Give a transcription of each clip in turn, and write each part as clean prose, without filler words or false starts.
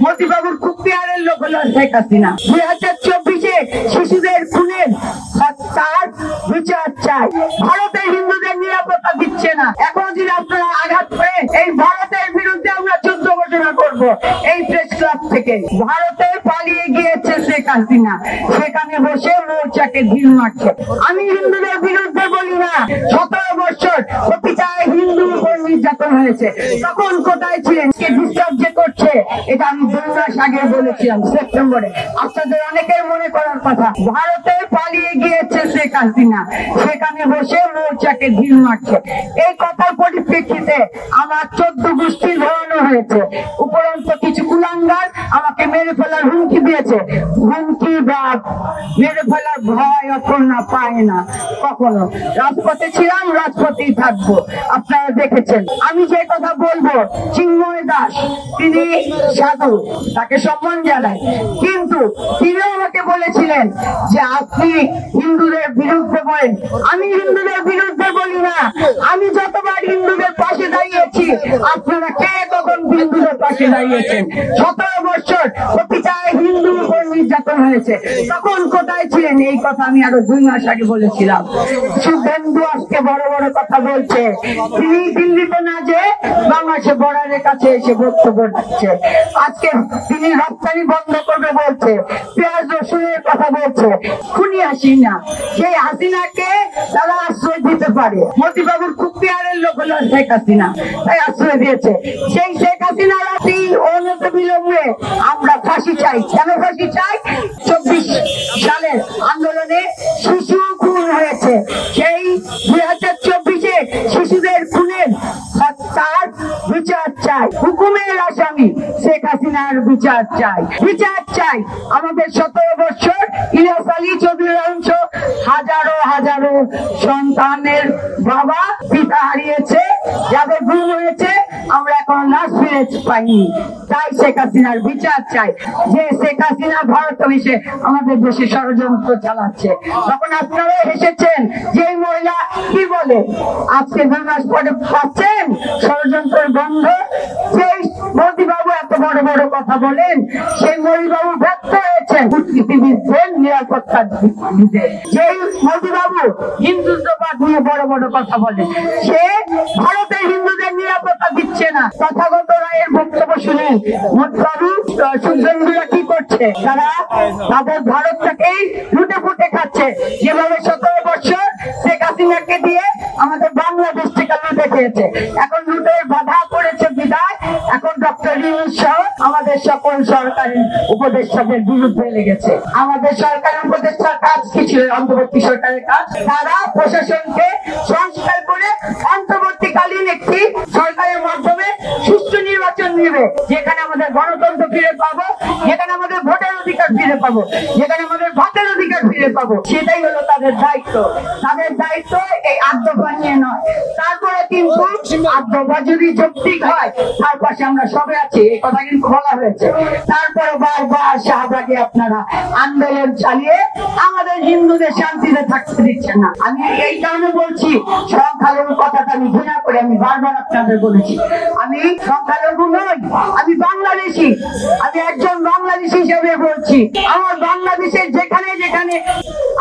মতিবাবুর খুব পেয়ারের লোক হলো শেখ হাসিনা। 2024-এ শিশুদের খুনের হত্যার বিচার চাই। ভারতের হিন্দুদের নিরাপত্তা দিচ্ছে না। এখন যদি আপনারা আঘাত করে এই ভারতের বিরুদ্ধে আমরা যুদ্ধ ঘোষণা করব। এই প্রেস ক্লাব থেকে ভারতে পালিয়ে গিয়েছে শেখ হাসিনা, সেখানে বসে মোর্চাকে ঢিল মারছে। আমি হিন্দুদের বিরুদ্ধে বলি না। 17 বছর প্রতিটায় হিন্দু উপর নির্যাতন হয়েছে, তখন কোথায় ছিলেন? কে ডিস্টার্ব যে করছে, এটা আমি 2 মাস আগে বলেছিলাম সেপ্টেম্বরে। আপনাদের অনেকের মনে করার কথা, ভারতে পালিয়ে গিয়েছে শেখ হাসিনা, সেখানে বসে মোর্চাকে ঢিল মারছে। এই কথার পরিপ্রেক্ষিতে আমার 14 গোষ্ঠী ধরানো হয়েছে। উপরন্ত কিছু কুলাঙ্গার আমাকে মেরে ফেলার হুমকি দিয়েছে। হুমকি বা মেরে ফেলার ভয় এখন না পায় না কখনো। রাজপথে ছিলাম, রাজপথেই থাকবো। আপনারা দেখেছেন আমি যে কথা বলবো, চিন্ময় দাস তিনি সাধু, তাকে সম্মান জানাই, কিন্তু তিনি আমাকে বলেছিলেন যে আপনি হিন্দুদের বিরুদ্ধে বলেন। আমি হিন্দুদের বিরুদ্ধে বলি না। আমি যতবার হিন্দুদের পাশে দাঁড়িয়েছি, আপনারা কে তখন হিন্দুদের পাশে দাঁড়িয়েছেন? 17 বছর প্রতিটায় হিন্দু উপর নির্যাতন হয়েছে, তখন কোথায় ছিলেন? এই কথা আমি আরো 2 মাস আগে বলেছিলাম। শুভেন্দু আজকে বড় বড় কথা বলছে। তিনি দিল্লিতে না যে বাংলাদেশে বর্ডারের কাছে এসে বক্তব্য দিচ্ছে। আজকে তিনি রপ্তানি বন্ধ করবে বলছে, পেঁয়াজ রসুনের কথা বলছে। খুনি হাসিনা, সেই হাসিনাকে তারা আশ্রয় দিতে পারে। মতিবাবুর খুব পেয়ারের লোক হলো শেখ হাসিনা, তাই আশ্রয় দিয়েছে। সেই শেখ হাসিনার অতি অনন্ত বিলম্বে আমরা ফাঁসি চাই। কেন ফাঁসি চাই? 24 সালের আন্দোলনে শিশু খুন হয়েছে। সেই 2024-এ শিশুদের খুনের হত্যার বিচার চাই। হুকুমের আসামি শেখ হাসিনার বিচার চাই, বিচার চাই। আমাদের 17 বছর ইলিয়াস আলী চৌধুরী অংশ হাজারো হাজারো সন্তানের বাবা পিতা হারিয়েছে, যাদের গুম হয়েছে, আমরা এখন লাশ ফিরে পাইনি। তাই শেখ হাসিনার বিচার চাই। যে শেখ হাসিনা ভারত অভিষে আমাদের দেশে ষড়যন্ত্র চালাচ্ছে, তখন আপনারা এসেছেন। যে মহিলা কি বলে আজকে 2 মাস পরে পাচ্ছেন ষড়যন্ত্রের গন্ধ। সেই মোদিবাবু এত বড় বড় কথা বলেন, সেই মোদিবাবু ব্যর্থ হয়েছেন কূটনীতিবিদদের নিরাপত্তা দিতে। যেই মোদিবাবু হিন্দুত্ববাদ নিয়ে বড় বড় কথা বলে, সে ভারতের হিন্দুদের নিরাপত্তা দিচ্ছে না। তথাগত রায়ের বক্তব্য শুনে মোদিবাবু শুভেন্দুরা কি করছে? তারা তাদের ভারতটাকেই লুটে ফুটে খাচ্ছে। যেভাবে 17 বছর শেখ হাসিনাকে দিয়ে আমাদের বাংলাদেশটাকে লুটে খেয়েছে, এখন লুটের বাধা পড়েছে বিদায় এখন ডক্টর ইউনূস সহ আমাদের সকল সরকারি উপদেষ্টাদের বিরুদ্ধে লেগেছে। আমাদের সরকারি উপদেষ্টার কাজ কি ছিল? অন্তর্বর্তী সরকারের কাজ, তারা প্রশাসনকে সংস্কার করে অন্তর্বর্তীকালীন একটি সরকারের মাধ্যমে সুষ্ঠু নির্বাচন নেবে, যেখানে আমাদের গণতন্ত্র ফিরে পাবো, যেখানে আমাদের ভোটের অধিকার ফিরে পাবো, যেখানে আমাদের ভাতের অধিকার ফিরে পাবো। সেটাই হলো তাদের দায়িত্ব। তাদের দায়িত্ব এই আদ্যপা নিয়ে নয়। তারপরে কিন্তু আদ্যপা যদি যৌক্তিক হয়, তার পাশে আমরা সবে আছি, এই কথা কিন্তু বলা হয়েছে। তারপরে বারবার শাহবাগে আপনারা আন্দোলন চালিয়ে আমাদের হিন্দুদের শান্তিতে থাকতে দিচ্ছেন না। আমি এই কারণে বলছি, সংখ্যালঘু কথাটা আমি ঘৃণা করে আমি বারবার আপনাদের বলেছি, আমি সংখ্যালঘু নই, আমি বাংলাদেশি। আমি একজন বাংলাদেশি হিসেবে বলছি, আমার বাংলাদেশের যেখানে যেখানে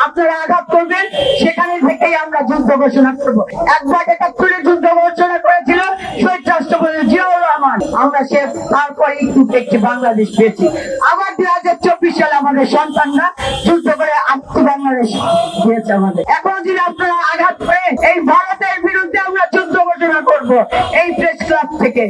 আপনারা আঘাত করবেন, সেখানে থেকেই আমরা যুদ্ধ ঘোষণা করবো। একবার 71-এ যুদ্ধ ঘোষণা করেছিল শহীদ রাষ্ট্রপতি জিয়াউর রহমান, আমরা সে তারপরে একটি বাংলাদেশ পেয়েছি। আবার 2024 সালে আমাদের সন্তানরা যুদ্ধ করে আত্ম বাংলাদেশ দিয়েছে আমাদের। এখন যদি আপনারা আঘাত করে এই ভারতের বিরুদ্ধে আমরা যুদ্ধ ঘোষণা করবো এই প্রেস ক্লাব থেকে।